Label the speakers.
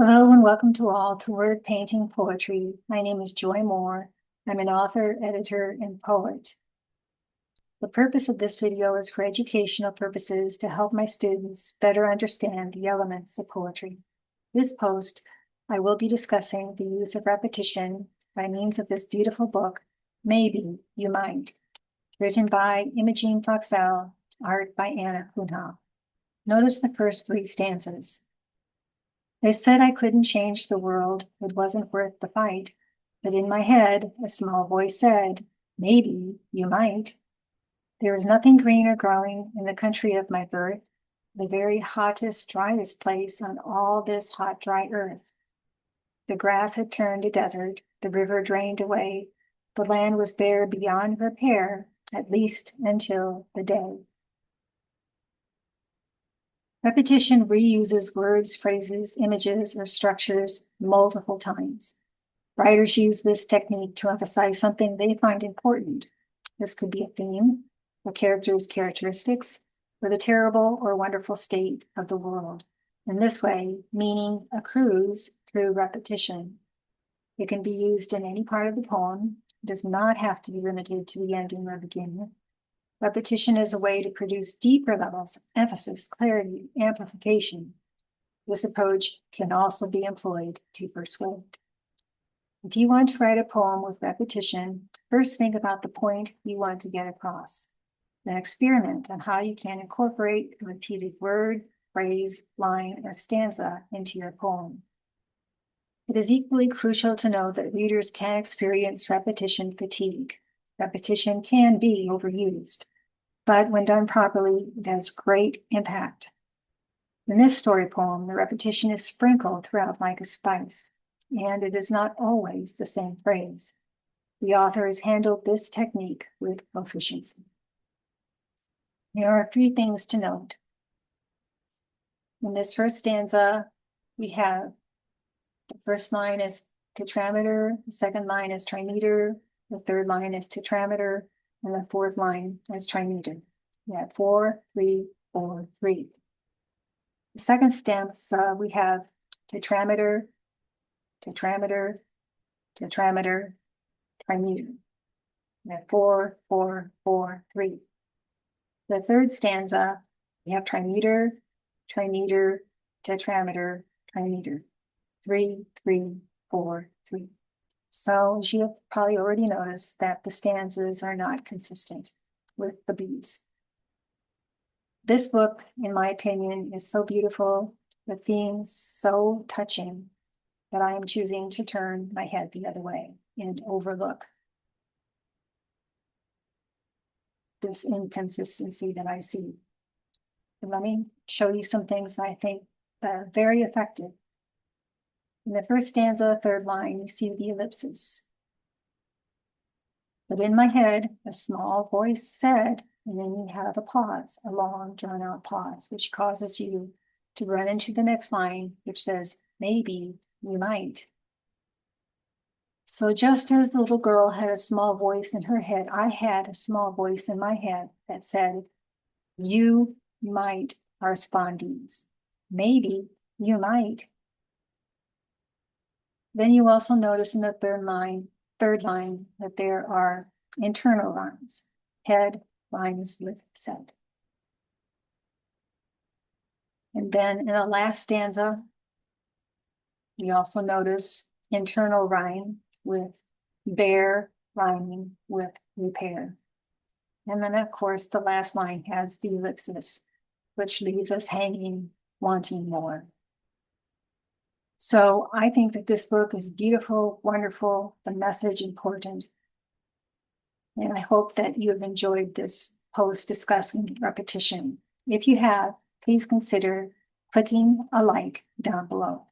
Speaker 1: Hello and welcome to all to Word Painting Poetry. My name is Joy Moore. I'm an author, editor, and poet. The purpose of this video is for educational purposes to help my students better understand the elements of poetry. This post, I will be discussing the use of repetition by means of this beautiful book, Maybe You Might, written by Imogene Foxell, art by Anna Kunha. Notice the first three stanzas. They said I couldn't change the world, it wasn't worth the fight. But in my head, a small voice said, maybe you might. There is nothing greener growing in the country of my birth, the very hottest, driest place on all this hot, dry earth. The grass had turned to desert, the river drained away, the land was bare beyond repair, at least until the day. Repetition reuses words, phrases, images, or structures multiple times. Writers use this technique to emphasize something they find important. This could be a theme, a character's characteristics, or the terrible or wonderful state of the world. In this way, meaning accrues through repetition. It can be used in any part of the poem. It does not have to be limited to the ending or beginning. Repetition is a way to produce deeper levels of emphasis, clarity, amplification. This approach can also be employed to persuade. If you want to write a poem with repetition, first think about the point you want to get across. Then experiment on how you can incorporate a repeated word, phrase, line, or stanza into your poem. It is equally crucial to know that readers can experience repetition fatigue. Repetition can be overused, but when done properly, it has great impact. In this story poem, the repetition is sprinkled throughout like a spice, and it is not always the same phrase. The author has handled this technique with proficiency. There are three things to note. In this first stanza, we have the first line is tetrameter, the second line is trimeter, the third line is tetrameter, and the fourth line is trimeter. We have 4, 3, 4, 3. The second stanza, we have tetrameter, tetrameter, tetrameter, trimeter. We have 4, 4, 4, 3. The third stanza, we have trimeter, trimeter, tetrameter, trimeter. 3, 3, 4, 3. So as you have probably already noticed that the stanzas are not consistent with the beats. This book, in my opinion, is so beautiful, the themes so touching, that I am choosing to turn my head the other way and overlook this inconsistency that I see. And let me show you some things I think that are very effective. In the first stanza, third line, you see the ellipsis. But in my head, a small voice said, and then you have a pause, a long drawn out pause, which causes you to run into the next line, which says, maybe you might. So just as the little girl had a small voice in her head, I had a small voice in my head that said, you might are spondees. Maybe you might. Then you also notice in the third line that there are internal rhymes. Head rhymes with said. And then in the last stanza, we also notice internal rhyme with bear rhyming with repair. And then, of course, the last line has the ellipsis, which leaves us hanging, wanting more. So I think that this book is beautiful, wonderful, the message important. And I hope that you have enjoyed this post discussing repetition. If you have, please consider clicking a like down below.